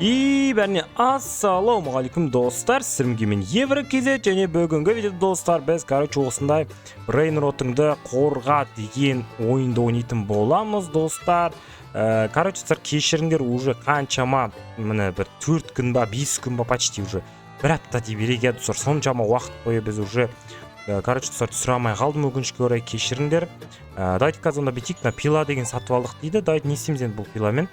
бәріне ассалаумағалейкум достар, сіздерге мен Еврокизет және бүгінгі видеода достар біз осындай брейнротыңды қорға деген ойынды ойнайтын боламыз достар. Сіздер кешіріңдер, уже қаншама міне бір 4 күн ба 5 күн ба почти уже бір апта дей береге достар, соншама уақыт бойы біз уже достар түсіре алмай қалдым, өкінішке орай кешіріңдер. Давайте қазір онда бүйтейік, пила деген сатып алдық дейді. Давайте не істейміз енді бұл пиламен?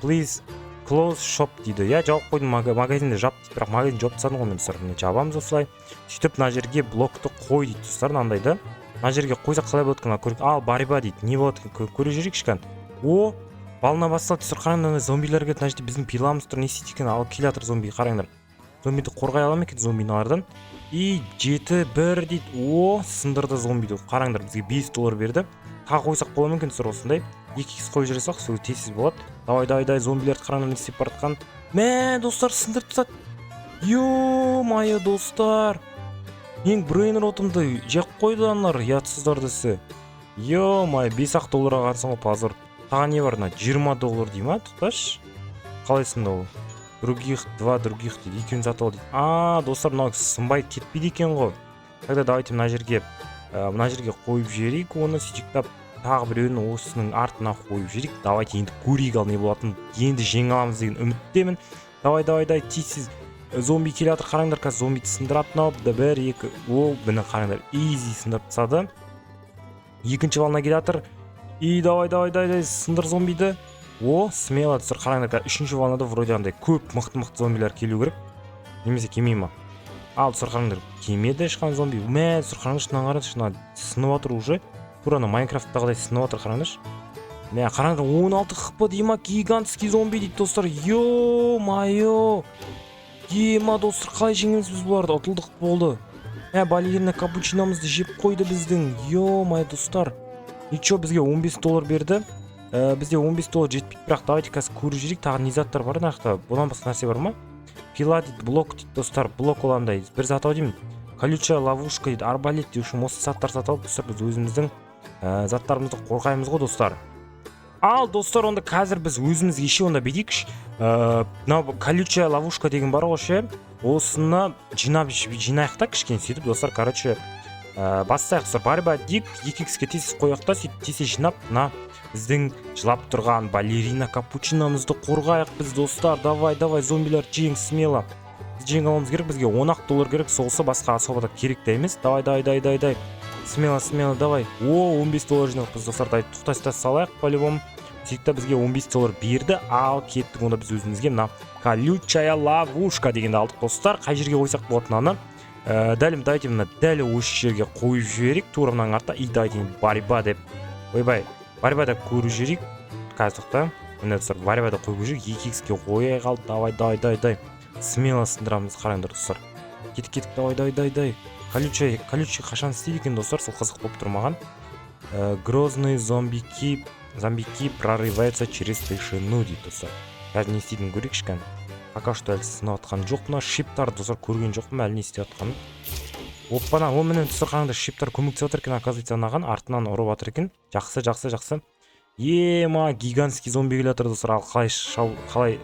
Please close shop дейді. Я жауып қойдым, магазинді жап дейді, бірақ магазин жауып тастадым ғой мен достар. Жабамыз осылай. Сөйтіп мына жерге блокты қой дейді достар, мынандайды. Мына жерге қойсақ қалай болады екен? Көрейік. Ал бариба дейді. Не болады екен? Көре жүрейік шыққан. О, балына басталды достар. Қараңдар, зомбилер келді. Мына жерде біздің пиламыз тұр. Не істейді екен? Ал келе жатыр зомби, қараңдар. Зомбиді қорғай аламын екен зомбиналардан. 7-1 дейді. О, сындырды зомбиді. Қараңдар, бізге $5 берді. Тағы қойсақ бола ма екен достар осындай? 2x қойып жіберсек, сол тезсіз болады. Давай, зомбилерді қараңдар не істеп бара жатқанын. Мә, достар, сындырып тастады. Ё-майо, достар. Мен брейнротымды жеп қойды аналар, ұятсыздар десе. Ё-майо, $5 қарсың ғой, позор. Тағы не бар, $20 дей ма? Тоқташ. Қалайсында ол? Других, 2 других дейді. Екеуін сатып ал дейді. Достар, мынау сынбай кетпейді екен ғой. Тогда давайте мына жерге қойып жіберейік оны, сөйтіп тағы біреуін осының артына қойып жіберейік. Давайте енді көрейік ал не болатын. Енді жеңе аламыз деген үміттемін. Давай, тезсіз зомби келе жатыр. Қараңдар, қазір зомбиді сындырып мынау. 1 2 о, бұны қараңдар. Easy сындырып тастады. Екінші волна келе жатыр. Давай, сындыр зомбиді. О, смело достар, қараңдар. Үшінші волнада вроде андай көп мықты зомбилер келу керек. Немесе келмей ма? Ал достар, қараңдар, келмеді ешқан зомби. Мә, достар, қараңдар, шыннан қараңдар, сынып жатыр уже. Тура Майнкрафттағыдай сынып жатыр, қараңдар. Мә, қараңдар, 16 хп дейма, гигантский зомби дейді достар. Ё-майо. Ема достар, қалай жеңеміз біз бұларды? Ұтылдық болды. Мә, балерина капучиномызды жеп қойды біздің. Ё-майо достар. Ничего, бізге $15 берді. Бізде $15 жетпейді, бірақ давайте қазір көріп жүрейік. Тағы не заттар бар нақта? Бұдан басқа нәрсе бар ма? Пила дейді, блок дейді достар. Блок оландай. Бір зат ау деймін. Колючая ловушка дейді, арбалет дейді. Осы заттар сатып алып достар, біз өзіміздің заттарымызды қорғаймыз ғой достар. Ал достар, онда қазір біз өзіміз еше онда бедейікші. Мынау колючая ловушка деген бар ғой ше. Осыны жинайық та кішкене сөйтіп достар. Бастайық достар. Бариба дейік, 2x-ке тез қояқ та сөйтіп тез жинап, біздің жылап тұрған балерина капучиномызды қорғайық біз достар. Давай, зомбилер жең, смело. Біз жең аламыз керек, бізге $10 керек, соғысы басқа особо керек те емес. Давай. Смело, давай. О, $15 жинақ біз достар. Тоқтастай салайық по-любому. Сөйтті бізге $15 берді. Ал кеттік, онда біз өзімізге мына колючая ловушка дегенді алдық достар. Қай жерге қойсақ болады мынаны? Дәл осы жерге қойып жіберейік. Тура мынаның артта давайте бариба деп. Ойбай. Барибада көріп жүрейік. Қазықта. Міне достар, барибада қойып жүрейік. 2x-ке қойай қалды. Давай. Смело сындырамыз, қараңдар достар. Кетік, давай. Колючий қашан істейді екен достар, сол қызық болып тұрмаған. Грозные зомбики прорываются через тишину дейді достар. Қазір не істейтін көрейік шыққан. Пока что әлі сынап атқан жоқ. Мына шиптарды достар көрген жоқпын, әлі не істеп атқанын. Оппана, о міне достар, қараңдар, шиптар көмектесіп жатыр екен, оказывается анаған артынан ұрып жатыр екен. Жақсы. Ема, гигантский зомби келе жатыр достар. Ал қалай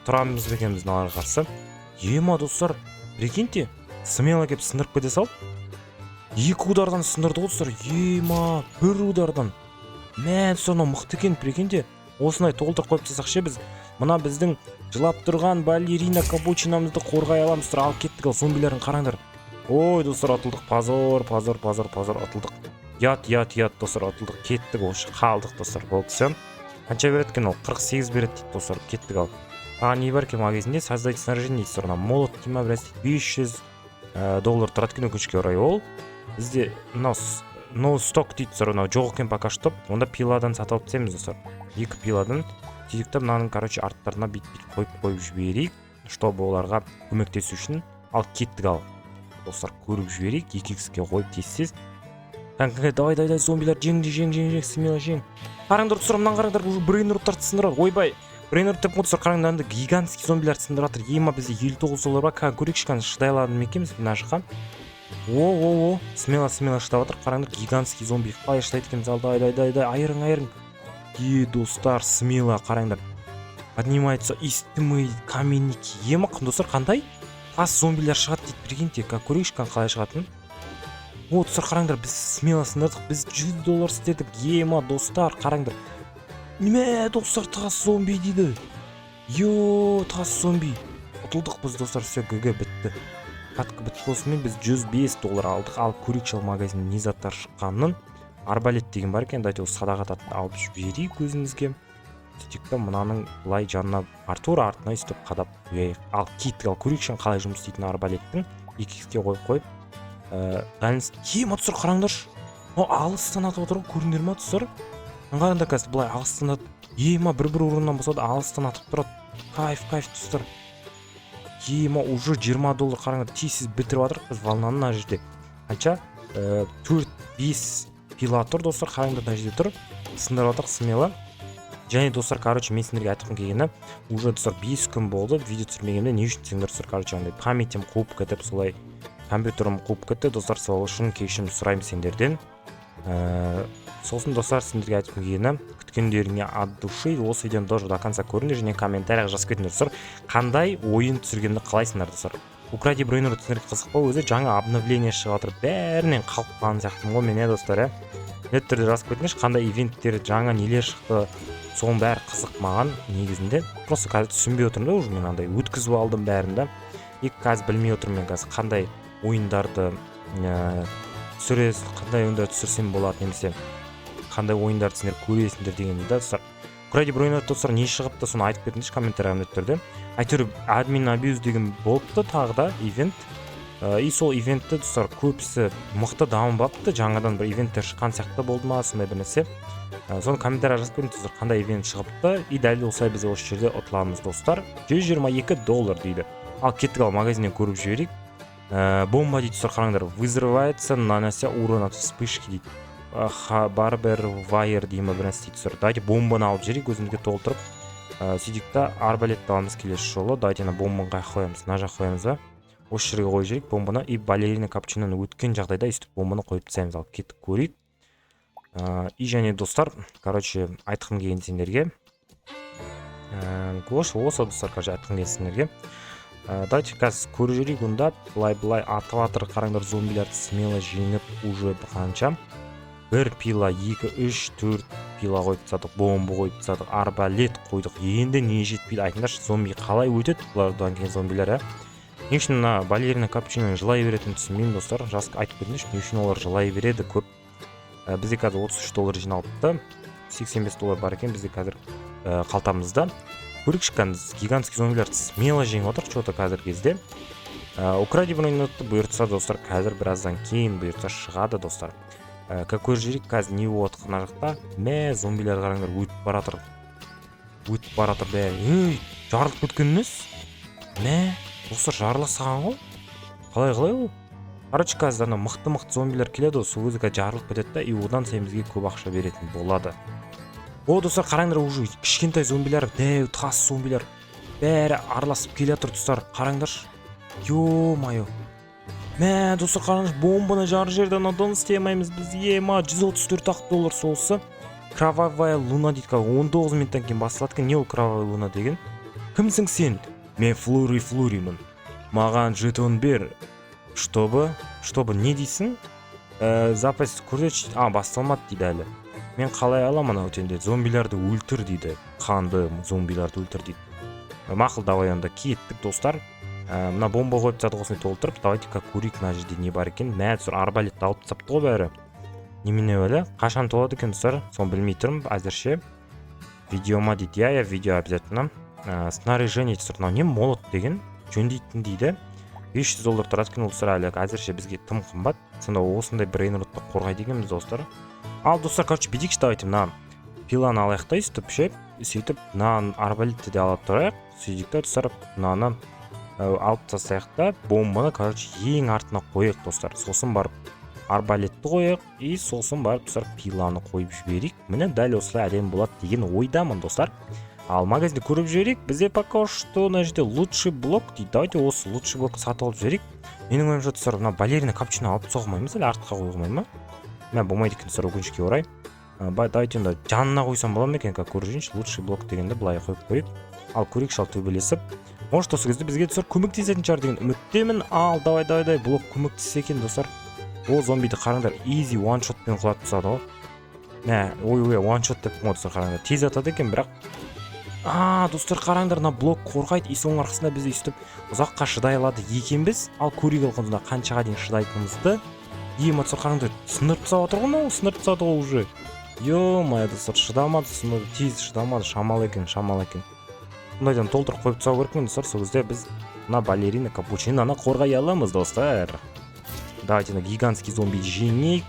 тұрамыз екен біздің аларға қарсы. Ема достар, прикиньте, смело кеп сындырып кете салып. 2 удардан сындырды ғой достар. Ема, 1 удардан. Мә, достар, мықты екен, прикиньте. Осындай толтырып қойып тастасақ ше, біз мына біздің жылап тұрған балерина капучиномызды қорғай аламыз достар. Ал кеттік, ал зомбилерін қараңдар. Ой, достар, атылдық. Позор, атылдық. Ят, достар, атылдық. Кеттік, ошы, қалдық, достар. Болды, все. Қанша береді екен ол? 48 береді дейді, достар. Кеттік ал. Не бар екен магазинде? Создайте снаряжение дейді, достар. Молот дейма, $500 тұрады екен, өкінішке орай ол. Бізде no stock дейді, достар. Жоқ екен пока что. Онда пиладан сатып алып тастаймыз, достар. 2 пиладан. Сөйтіп мынаның арттарына бит-бит қойып жіберейік, чтобы оларға көмектесу үшін. Ал кеттік ал. Достар, көріп жіберейік, 2x-ке қойып тезсіз. Давай, зомбилер жең, смело жең. Қараңдар достар, мынан қараңдар, уже брейнроттарды сындырады. Ойбай, брейнрот деп достар, қараңдар, гигантский зомбилерді сындырып жатыр. Ема, бізде $50 бар. Көрейік шыққан шыдайладым екенбіз мына жаққа. О, смело шыдап жатыр. Қараңдар, гигантский зомби қалай шыдайды екенбіз. Ал, давай, айырың. Достар, смело қараңдар. поднимается истинный каменники. Ема достар қандай? Тас зомбилер шығады дейді. Прикиньте, как көрейікші қалай шығатынын. О, достар қараңдар, біз смело сындырдық. Біз $100 істедік. Ема достар, қараңдар. Неме достар, тас зомби дейді. Йо, тас зомби. Ұтылдық біз достар, все, гг бітті. Катка бітті болсымен біз $105 алдық. Ал көрейікші магазин не заттар шыққанын. Арбалет деген бар екен, дайте осы садағататын алып жіберейік өзімізге. Сөйтікті мұнаның былай жанына артына үстіп қадап қойайық. Ал киттік, ал көрейікші қалай жұмыс істейтін арбалеттің 2x'ке қойып Ема тұсыр қараңдаршы. Алыстан атып отыр ғой, көріңдер ма тұсыр? Қараңдар қазір былай алыстан атып. Ема бір орыннан болса да алыстан атып тұрады. Кайф тұсыр. Ема уже $20 қараңдар, тиісіз бітіріп жатыр біз волнаны мына жерде. Қанша? 4-5 пила тұр достар, қараңдар мына жерде тұр. Сындырып жатыр смело. Және достар, короче, мен сендерге айтқым келгені, уже достар 5 күн болды видео түсірмегенде. Не үшін сендер достар, короче, андай памятім қуып кетіп, солай компьютерім қуып кетті достар, сол үшін кешірім сұраймын сендерден. Сосын достар, сендерге айтқым келгені, күткендеріңе от души осы видеоны тоже до конца көріңдер және комментарияға жазып кетіңдер достар, қандай ойын түсіргенді қалайсыңдар достар. Укради Брейнрот сендерге қызық па, өзі жаңа обновление шығып жатыр, бәрінен қалып қалған сияқтымын ғой мен достар. Нет түрде жазып кетіңдерші, қандай ивенттер, жаңа нелер шықты. Соның бәрі қызық маған негізінде. Просто қазір түсінбей отырмын да, уже мен андай өткізіп алдым бәрін да. Қазір білмей отырмын мен қазір қандай ойындарды түсіресіз, қандай ойындарды түсірсем болады, немесе қандай ойындарды сендер көресіңдер дегенді да. Укради Брейнрот достар не шығыпты, соны айтып кетіңдерші комментарияға түрде. Әйтеуір админ абьюз деген болыпты тағы да ивент. И сол ивентті достар көбісі мықты дамымапты, жаңадан бір ивенттер шыққан сияқты болды ма, сондай бір нәрсе. Соны комментарияға жазып кетіңдер, қандай ивент шығыпты. И дәл осылай біз осы жерде ұтыламыз достар. $122 дейді. Ал кеттік, ал магазиннен көріп жіберейік. Бомба дейді достар, қараңдар, взрывается, нанося урон от вспышки дейді. Барбер вайер деймі бір нәрсе дейді достар. Дайте бомбаны алып жіберейік, өзімізге толтырып. Сөйтікті арбалетті аламыз келесі жолы. Дайте бомбаны қойамыз, мына жақ қоямыз ба. Осы жерге қойып жіберейік бомбаны. И балерина капучиноны өткен жағдайда өйстіп бомбаны қойып тастаймыз. Ал кеттік көрейік. И және достар, короче, айтқым келген сендерге. Осы достар, короче, айтқым келген сендерге. Дайте қазір көріп жүрейік онда. Былай атып атыр, қараңдар, зомбилерді смело жеңіп уже қанша. 1 пила, 2, 3, 4 пила қойып тастадық, бомба қойып тастадық, арбалет қойдық. Енді не жетпейді, айтыңдаршы, зомби қалай өтеді бұлардан кейін зомбилер, Не үшін балерина капучиноны жылай беретінін түсінбеймін достар. Жазып айтып кетіңдерші, не үшін олар жылай береді көп. Бізде қазір $33 жиналыпты. $85 бар екен бізде қазір қалтамызда. Көрейікші гигантский зомбилерді смело жеңіп отыр что-то қазір кезде. Укради Брейнротты бұйыртса достар, қазір біраздан кейін бұйыртса шығады достар. Как көріп жүрейік, қазір не болып отыр мына жақта. Мә, зомбилер қараңдар өтіп баратыр. Бәрі. Жарылып кеткеніңіз? Мә, достар жарыла саған ғой? Қалай ол? Короче, қазір мықты зомбилер келеді, сол өзі жарылып кетеді да, и одан сайын бізге көп ақша беретін болады. О, достар, қараңдар, уже кішкентай зомбилер, дәу тас зомбилер бәрі араласып келе жатыр достар. Қараңдаршы. Ё-моё. Мә, достар, қараңдаршы, бомбаны жар жерден одан істемейміз біз. Ема, $134 соғысы. Кровавая луна дейді, 19 минуттан кейін басталады. Не ол кровавая луна деген? Кімсің сен? Мен Флуримін. Маған жетон бер. Чтобы не дейсің? Запись көрсетші. Басталмады дейді әлі. Мен қалай аламын өтенде? Зомбилерді өлтір дейді. Қанды зомбилерді өлтір дейді. Мақыл, давай онда кеттік достар. Мына бомба қойып тастадық, осыны толтырып. Давайте көрейік мына жерде не бар екен. Мә, достар, арбалетті алып тастапты ғой бәрі. Немене өлі? Қашан толады екен достар? Соны білмей тұрмын әзірше. Видеома дейді. Я видео обязательно. Снаряжение достар. Не молот деген жөндейтін дейді. $500 тұрады екен достар, әлі әзірше бізге тым қымбат. Сонда осындай Брейнротты қорғайды екенбіз достар. Ал достар, короче, бедейікші давайте мына пиланы алайық та сөйтіп мына арбалетті де алып тұрайық. Сөйтіп достар, мынаны алып тастайық та бомбаны, короче, ең артына қойық достар. Сосын барып арбалетті қойық, и сосын барып достар пиланы қойып жіберейік. Міне дәл осылай әдемі болады деген ойдамын достар. Ал магазинде көріп жіберейік. Бізде пока что мына жерде лучший блок дейді. Давайте осы лучший блокты сатып алып жіберейік. Менің ойымша достар, мына балерина капучино алып тастауға болмаймыз, әлі артқа қойғымай ма? Мә, болмайды екен достар, өкінішке орай. Давайте онда жанына қойсам бола ма екен, как көріп жүрейінші. Лучший блок дегенді былай қойып көрейік. ал көрейік шал төбелесіп. Может осы кезде бізге достар көмектесетін шығар деген үміттемін. Ал давай блок көмектессе екен достар. О зомбиді қараңдар, easy one shotпен құлатып тастады ғой. Ой one shot деп достар қараңдар. Тез атады екен, бірақ достар қараңдар, мына блок қорғайды, и соның арқасында біз өйстіп ұзаққа шыдай алады екенбіз. Ал көрейік алғанда қаншаға дейін шыдайтынымызды. Достар қараңдар, сынып тастап отыр ғой, сынып тастады ғой уже. Ё-мое, достар, шыдамады, тез шыдамады, шамал екен. Бұндайдан толтырып қойып тастау керек достар. Сол кезде біз мына балерина капучинаны қорғай аламыз, достар. Давайте на гигантский зомби жеңейік.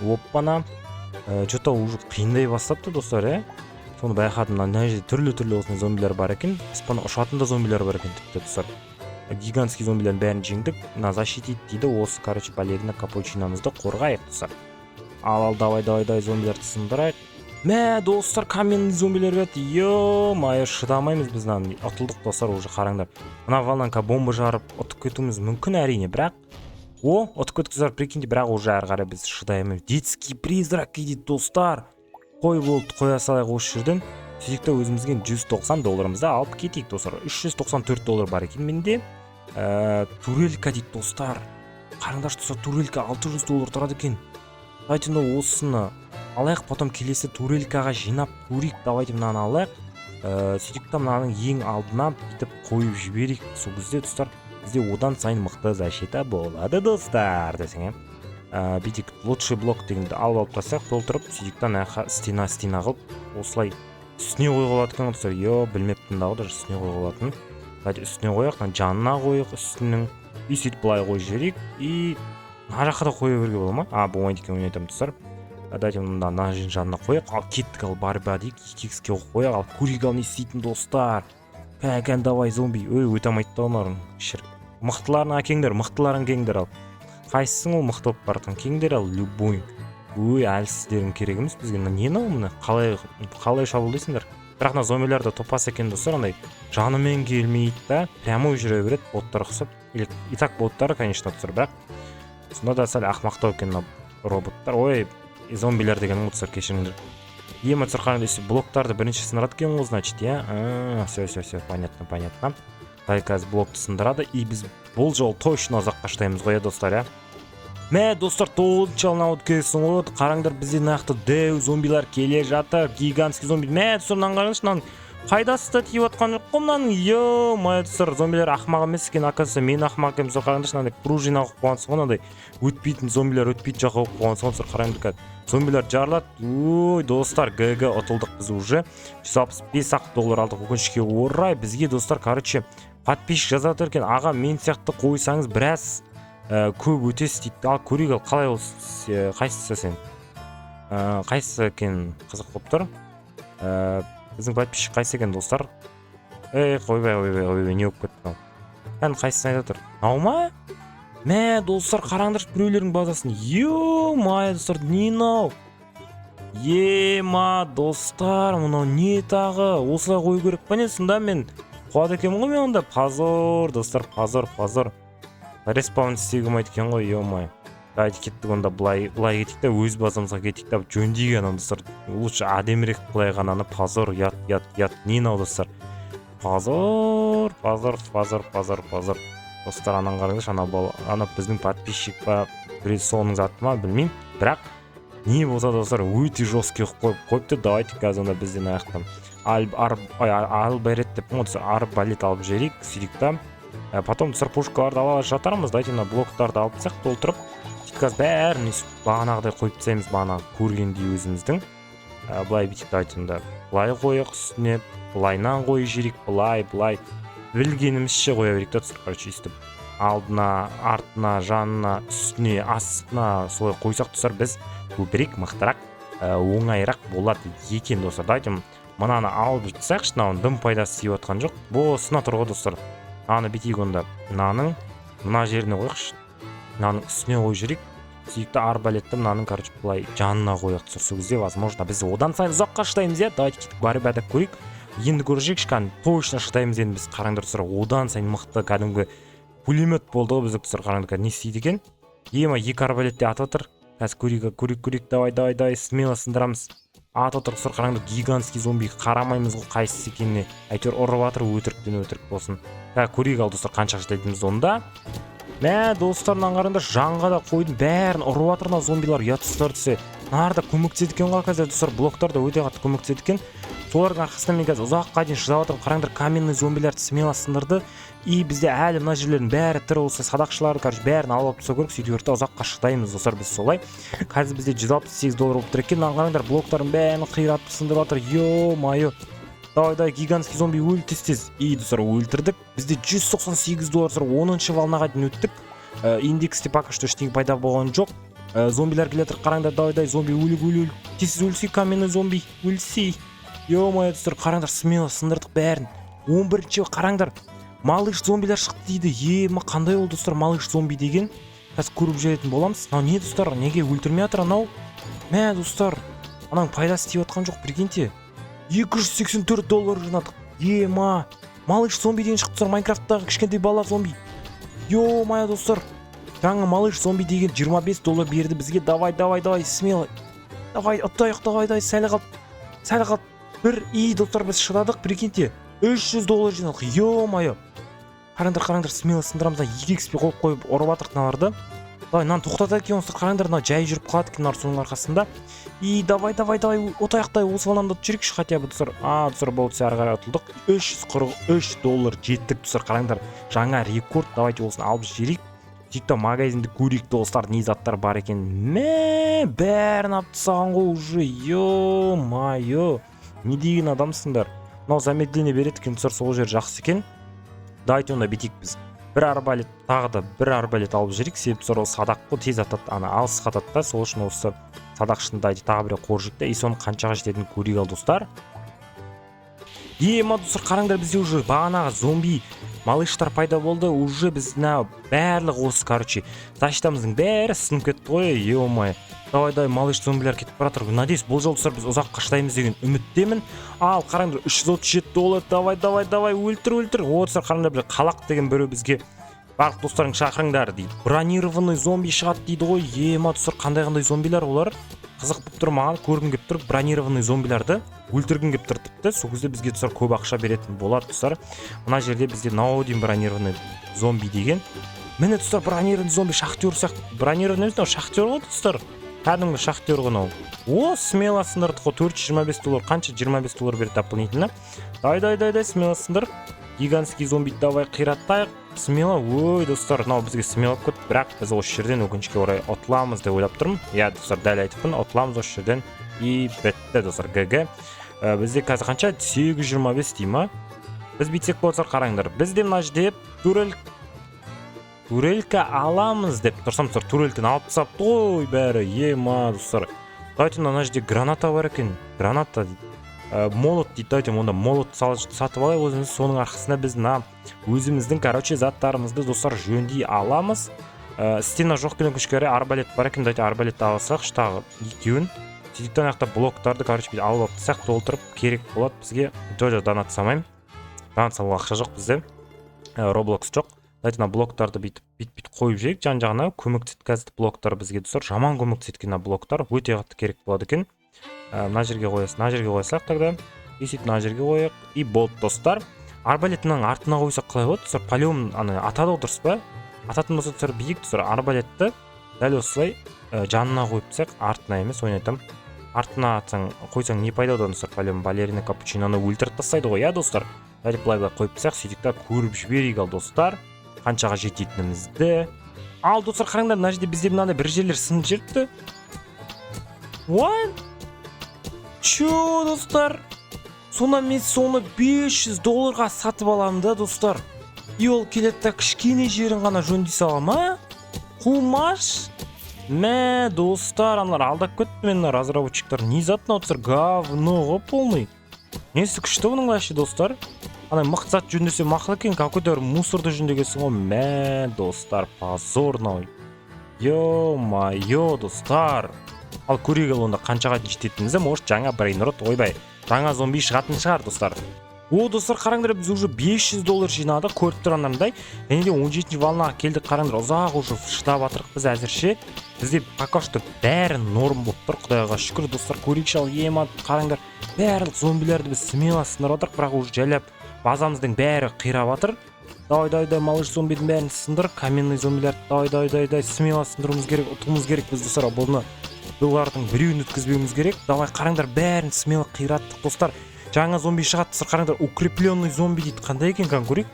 Оппана. Что-то уже қиындай бастапты, достар, Соны байқадым, мына жерде түрлі осындай зомбилер бар екен. Аспан ұшатында зомбилер бар екен тіпті, достар. Гигантский зомбилердің бәрін жеңдік. На защитить дейді. Осы, балерина капучинамызды қорғайық, достар. Ал давай зомбилерді сындырайық. Достар, каменный зомбилер бет. Ё-мое, шыдамаймыз біз мынаны. Атылдық, достар, уже қараңдар. Мына волнанка бомба жарып ұтып кетуіміз мүмкін әрине, бірақ ұтып кеткізер, прикиньте, бірақ уже әрі қарай біз шыдаймыз. Детский призрак дейді, достар. Қой болды, қоя салайық осы жерден. Сөйтікті өзімізге $190 алып кетейік, достар. $394 бар екен менде. Турелька дейді, достар. Қараңдар, достар, турелька $600 тұрады екен. Давайте осыны алайық, потом келесі турелькаға жинап көрейік. Давайте мынаны алайық. Сөйтікті мынаның ең алдына бітіп қойып жіберейік. Сол кезде, достар, бізде одан сайын мықты защита болады, достар, десең. Битик лучший блок дегенді алып тастайық, толтырып, сөйтіктен стена қылып, осылай үстіне қойып алады екен, достар. Білмеппін дағы даже үстіне қойып алатын. Давайте үстіне қояқ, жанына қойық, үстінің. И сөйтіп былай қойып жіберейік. И мына жаққа да қоя беруге бола ма? Болмайды екен, ойнайтамын, достар. Давайте мына жанына қояқ, ал кеттік, ал барба дейік, 2x'ке қояқ, ал көрейік, ал не істейтін, достар. Давай зомби. Өте алмайды да олардың. Мықтыларын әкеңдер, мықтыларын кеңдер ал. Қайсың ол мықты болып баратын кеңдер ал, любой. Әлсіздерің керек емес бізге. Не мына? Қалай шабуылдайсыңдар? Бірақ мына зомбилерді топас екен, достар, андай жанымен келмейді да, прямо жүре береді, боттар ұқсап. И так боттар, конечно, достар, бірақ сонда да сәл ақмақтау екен роботтар. Зомбилер деген достар, кешіріңдер. Достар, қараңдар, блоктарды бірінші сындырады екен ғой, значит, Все, понятно. Қазір блокты сындырады, и біз бұл жол точно ұзаққа шыдаймыз ғой, достар, достар, толчалына өткесің ғой. Қараңдар, бізде нақты дәу зомбилар келе жатыр, гигантский зомби. Достар, қараңдаршы, пайдасы да тиіп отқан жоқ қой мынаның. Достар, зомбилер ақмақ емес екен, оказывается, мен ақмақ екенмін. Қараңдаршы, пружина қойып қойғансың ғой, өтпейтін зомбилер өтпейтін жаққа қойып қойғансың ғой. Қараңдар, зомбилер жарылады. Достар, ГГ ұтылдық біз уже. $165 алдық өкінішке орай. Бізге, достар, подписчик жазады екен, аға, мен сияқты қойсаңыз біраз көп өтесіз дейді. Ал көрейік, ал қалай ол қайсысы сен? Қайсысы екен қызық болып тұр? Біздің подписчик қайсы екен, достар? Қойбай, не болып кетті? Қайсысын айтып тұр? Нау ма? Достар, қараңдар біреулердің базасын. Ё-мое, достар, не нау? Достар, мұнау не тағы? Осылай қою керек па не? Сонда мен қуады екен ғой мен онда. Позор, достар, позор. Респаун істеуге болмайды екен ғой, ё-мое. Давайте кеттік онда, былай кетейік та, өз базамызға кетейік та, жөндейік ананы, достар. Лучше әдемірек былай ғананы. Позор, ят. Не нау, достар? Позор. Достар, анан қарыңызшы, ана біздің подписчик па, соның заты ма, білмеймін. Бірақ не болса, достар, өте жесткий қойыпты. Давайте қазір онда бізден аяқтан арбалет деп, арбалет алып жерейік, сөйтік. Потом достар, пушкаларды ала жатармыз. Давайте мына блоктарды алып тастайық, толтырып. Сөйтіп бәрін бағанағыдай қойып тастаймыз, бағанағы көргендей өзіміздің. Былай бүйтіп, давайте онда былай қойық үстіне, былайнан қойып жерейік, былай. Білгенімізше қоя берейік, достар, өйстіп. Алдына, артына, жанына, үстіне, астына солай қойсақ, достар, біз көбірек, мықтырақ, оңайырақ болады екен, достар. Давайте мынаны алып жатсақшы, дым пайдасы тиіп отқан жоқ. Босына тұр ғой, достар. Мынаны бітейік онда. Мына жеріне қойықшы. Мынаның үстіне қой жүрек. Сөйтті арбалетті мынаның, былай жанына қойық, достар. Сол кезде, возможно, біз одан сайын ұзаққа шыдаймыз, Давайте кетіп барып әдіп көрейік. Енді көрсек, точно шыдаймыз енді біз. Қараңдар, достар, одан сайын мықты кәдімгі пулемет болды ғой біздің, достар. Қараңдар, не істейді екен? Екі арбалетте атып отыр. Қазір көрейік, давай, смело сындырамыз. аты отыр достар, қараңдар, гигантский зомби, қарамаймыз ғой қайсысы екеніне. Әйтеуір ұрып жатыр, өтіріктен өтірік болсын. Көрейік ал достар, қанша жететінімізді онда. Мә достар, мынаны қараңдар, жанға да қойдым, бәрін ұрып жатыр мына зомбилар, ұятсыздар десе. Нарда көмектеседі екен ғой қазір достар, блоктар да өте қатты көмектеседі екен. Солардың арқасында мен қазір ұзаққа дейін шыдап отырмын. Қараңдар, каменный зомбилерді смело сындырды. И бізде әлі мына жерлердің бәрі тірі болса, садақшыларды, короче, бәрін алып тастау керек. Сөйтіп ұзаққа шыдаймыз достар біз солай. Қазір бізде $168 болып тұр екен. Мына қараңдар, блоктардың бәрін қиратып сындырып жатыр. Ё-майо. Давай, гигантский зомби өлді тез. И достар, өлтірдік. Бізде $198 достар, 10-шы волнаға дейін өттік. Индексте пока что ештеңе пайда болған жоқ. Зомбилер келе жатыр, қараңдар, давай, зомби өлі. Тез өлсей, каменный зомби өлсей. Ё-майо достар, қараңдар, смело сындырдық бәрін. 11-ші қараңдар, малыш зомбилер шықты дейді. Қандай ол достар, малыш зомби деген. Қазір көріп жүретін боламыз. Мынау не достар, неге өлтірмей жатыр анау? Мә достар, ананың пайдасы тиіп отқан жоқ, прикиньте. $284 жинадық. Малыш зомби деген шықты достар, Майнкрафттағы кішкентай бала зомби. Ё-майо достар, жаңа малыш зомби деген $25 берді бізге. Давай, смело. Давай, ұттайық, давай, сәлі қалды. Бір достар, біз шыдадық, прикиньте. $300 жинадық. Ё-майо. Қараңдар, смело сындырамыз. 2xp қойып қойып ұрып жатыр мыналарды. Давай, мынаны тоқтата екен, осы қараңдар, мына жай жүріп қалады екен соның арқасында. Давай, отаяқтай осы волнамды жүрекші хотя бы достар. Достар, болды, ары қарай ұтылдық. $343 жеттік достар, қараңдар. Жаңа рекорд. Давайте осыны алып жіберейік. Сөйтіп магазинді көрейік достар, не заттар бар екен. Бәрін алып тастаған ғой уже. Ё-майо. Не деген адамсыңдар. Мынау замедление береді екен достар, сол жер жақсы екен. Давайте онда бетейік біз. Бір арбалет, тағы да бір арбалет алып жүрейік. Себеп достар, ол садақ қой, тез атады, алыс қатады да. Сол үшін осы садақ ішінде тағы бір қоржықта. Соны қаншаға жететінін көрейік ал достар. Достар, қараңдар, бізде уже бағанағы зомби малыштар пайда болды. Уже біз барлық осы, короче, защитамыздың бәрі сынып кетті ғой. Ё-майо. Давай, малыш зомбилер кетіп баратыр. Надеюсь, бұл жолы достар біз ұзаққа шыдаймыз деген үміттемін. Ал қараңдар, $337. Давай, өлтір. Достар, қараңдар, бір қалақ деген біреу бізге барлық достарың шақырыңдар дейді. Бронированный зомби шығады дейді ғой. Достар, қандай зомбилер олар? Қызық болып тұр, маған көргім келіп тұр. Бронированный зомбилерді өлтіргім келіп тұр тіпті. Сол кезде бізге достар көп ақша беретін болады достар. Мына жерде бізде наудин бронированный зомби деген. Міне достар, бронированный зомби шахтер сияқты. Бронированный емес, шахтер ғой достар. Кәдімгі шахтер ғой. Смело сындырдық қой, $425. Қанша? $25 берді дополнительно. Давай, смело сындыр. Гигантский зомби давай қираттайық. Смело, достар, мынау бізге смело көп, бірақ біз осы жерден өкінішке орай ұтыламыз деп ойлап тұрмын. Достар, дәл айтыппын, ұтыламыз осы жерден. Бітті достар, ГГ. Бізде қазір қанша? 825 дей ма? Біз битсек болсақ, қараңдар. Бізде мына жерде турелька аламыз деп тұрсам, достар, турельтен алып тастапты ғой бәрі. Достар. Давайте мына жерде граната бар екен. Граната дейді. Молот дейді, давайте онда молот сатып алайық өзіміз. Соның арқасында біз өзіміздің, короче, заттарымызды достар жөндей аламыз. Стена жоқ екен, өкінішке орай арбалет бар екен. Давайте арбалетті алсақ, штағы екеуін. Сөйтіп аяқта блоктарды, короче, алып тастақ, толтырып керек болады бізге. Тоже донат салмаймын. Донат салуға ақша жоқ бізде. Roblox жоқ. Давайте мына блоктарды бит қойып жейік жан-жағына. Көмектеседі қазір блоктар бізге достар. Жаман көмектеседі екен блоктар. Өте қатты керек болады екен. Мына жерге қойсақ тогда. Сөйтіп мына жерге қояйық. И болды достар. Арбалетінің артына қойсақ қалай болады достар? Полем атады дұрыс па? Ататын болса достар, биік достар, арбалетті дәл осылай жанына қойып тастайық, артына емес, ойнайтам. Артына қойсаң не пайда одан достар? Полем балерина капучиноны өлтіріп тастайды ғой, достар. Давайте былай қойып тастайық, сөйтіп та көріп жіберейік ал достар. Қаншаға жететінімізді. Ал достар, қараңдар, мына жерде бізде мынандай бір жерлер сынып жүріпті. What? Чё, достар? Соны мен соны $500 сатып аламын да, достар. И ол келеді да кішкене жерін ғана жөндей салам, Қумаш. Мә, достар, аналар алдап кетті мен разработчиктар. Не затына отырсар, говно ғой полный. Несі күшті бұның лайшы, достар? Ана мықты зат жөндесе мақыл екен, какой-то мусорды жөндегесің ғой. Мә, достар, позорный. Ё-майо, достар. Ал көрейік онда қаншаға жететінімізді, может жаңа брейнрот, ойбай. Жаңа зомби шығатын шығар, достар. О, достар, қараңдар, біз уже $500 жинадық, көріп тұрғандарындай. Және де 17-ші волнаға келдік, қараңдар, ұзақ уже шыдап атырық біз әзірше. Бізде пока что бәрі норм болып тұр, құдайға шүкір, достар. Көрейікші, ал қараңдар, барлық зомбилерді біз смело сындырып атырық, бірақ уже жайлап базамыздың бәрі қирап атыр. Давай, малыш зомбидің бәрін сындыр, каменный зомбилерді давай, смело сындыруымыз керек, ұтуымыз керек біз, достар. Бұлардың біреуін өткізбеуіміз керек. Давай, қараңдар, бәрін смело қираттық, достар. Жаңа зомби шығады, қараңдар, укрепленный зомби дейді. Қандай екен кән көрейік?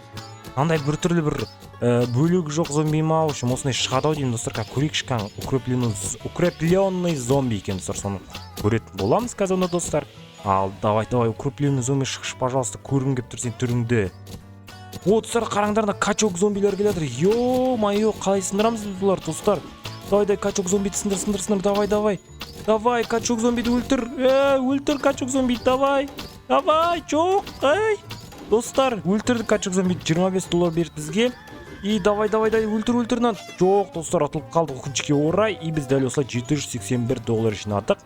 Андай бір түрлі бір бөлігі жоқ зомби ма, в общем, осындай шығады ау деймін, достар. Көрейікші кән, укрепленный зомби екен, достар. Соны көретін боламыз қазір оны, достар. Ал давай, укрепленный зомби шықшы, пожалуйста, көргім келіп тұр сен түріңді. О, достар, қараңдар, качок зомбилер келеді. Ё-майо, қалай сындырамыз біз бұлар, достар? Давай, качок зомбиді сындыр, давай, качок зомбиді өлтір, качок зомбиді, давай, жоқ, достар, өлтірді качок зомбиді, $25 берді бізге, и давай, өлтір, жоқ, достар, атылып қалды өкінішке орай, и біз дәл осылай $781 жинадық.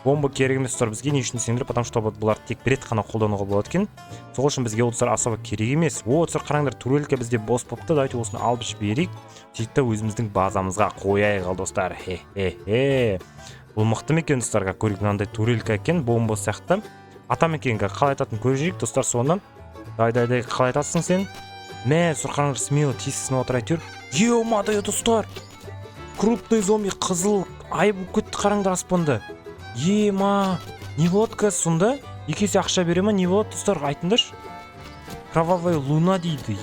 Бомба керек емес, достар, бізге не үшін сендір, потому что бұлар тек бір рет қана қолдануға болады екен. Сол үшін бізге достар асаба керек емес. О, достар, қараңдар, турелька бізде бос болыпты, давайте осыны алып жіберейік. Сөйтіп өзіміздің базамызға қояйық, ал достар. Бұл мықты ма екен, достарға, көрейік, мынандай турелька екен, бомба сияқты. Атам екенге қалай айтатын көріп жүрейік, достар, соңынан. Давай, қалай айтасың сен? Достар, қараңдар, смело тесісін отыр әйтеуір. Ё-майо, достар, крупный зомби, қызыл ай болып кетті, қараңдар аспанды. Не болады қазір сонда? Екесе ақша бере ма, не болады, достар, айтыңдаршы. Кровавая луна дейді.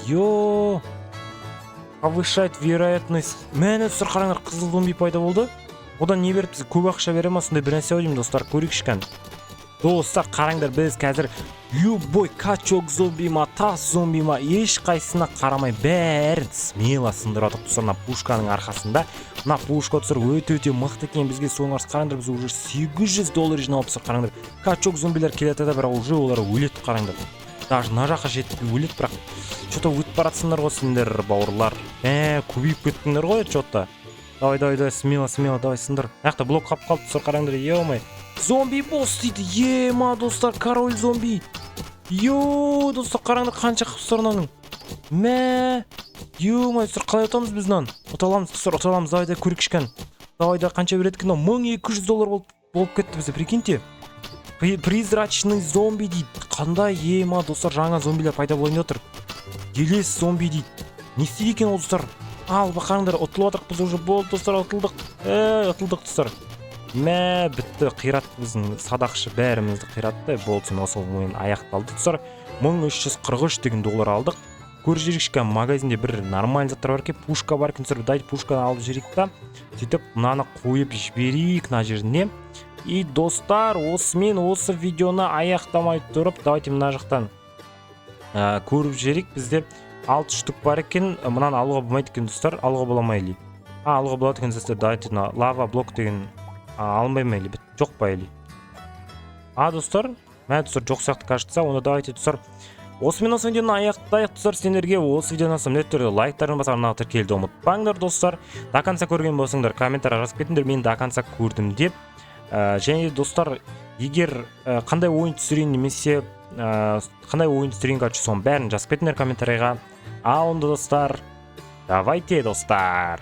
Повышает вероятность. Достар, қараңдар, қызыл зомби пайда болды. Одан не беріп бізге көп ақша бере ма, сондай бір нәрсе ау деймін, достар, көрейікші кән. Достар, қараңдар, біз қазір любой качок зомби ма, тас зомби ма, еш қайсына қарамай бәрін смело сындырып атып, достар, пушканың арқасында. Мына пушка, достар, өте мықты екен, бізге соңғарыз, қараңдар, біз уже $800 жинап, достар, қараңдар. Качок зомбилер келеді, бірақ уже олар өледі, қараңдар. Даже на жаққа жетіп өледі, бірақ что-то өтіп баратсыңдар ғой сендер, бауырлар. Көбейіп кеттіңдер ғой, что-то. Давай, смело, давай, сындыр. Аяқта блок қап қалды, достар, қараңдар, ё-май. Зомби босс дейді, достар, король зомби. Достар, қараңдар, қанша қыпсыр наның. Ё-май, достар, қалай ұтамыз біз нан? Ұталамыз, достар, ұталамыз, давай, көрікшкен. Давай, қанша береді екен, $1200 болып кетті бізде, прикиньте. Призрачный зомби дейді. Қандай, достар, жаңа зомбилер пайда болайын отыр. Елес зомби дейді. Не істейді екен ол, достар? Ал, бақаңдар, ұтылып атырық, біз уже болды, достар, ұтылдық. Ұтылдық, достар. Бітті, қиратты біздің садақшы бәрімізді қиратты. Болды, сен осы ойын аяқталды, достар. $1343 деген доллар алдық. Көріп жүрікші магазинде бір нормаль заттар бар ке, пушка бар екен, достар, пушканы алып жүрейік та. Сөйтіп, мынаны қойып жіберейік мына жеріне. И, достар, осымен осы видеоны аяқтамай тұрып, давайте мына жақтан көріп жүрейік. Бізде 6 штук бар екен, мынаны алуға болмайды екен, достар, алуға боламайлы. Алуға болады екен, достар, давайте лава блок деген алынбай ма или жоқ па или. Достар, достар, жоқ сияқты кажется, оны давайте, достар, осымен осы видеоны аяқтайық, достар. Сендерге осы видеоны міндетті түрде лайктарын басарына тіркелді ұмытпаңдар, достар. До конца көрген болсаңдар, комментария жазып кетіңдер, мен до конца көрдім деп. Және, достар, егер қандай ойын түсірейін немесе қандай ойын түсірейін қачы соның бәрін жазып кетіңдер комментарияға. Ал онда, достар, давайте, достар.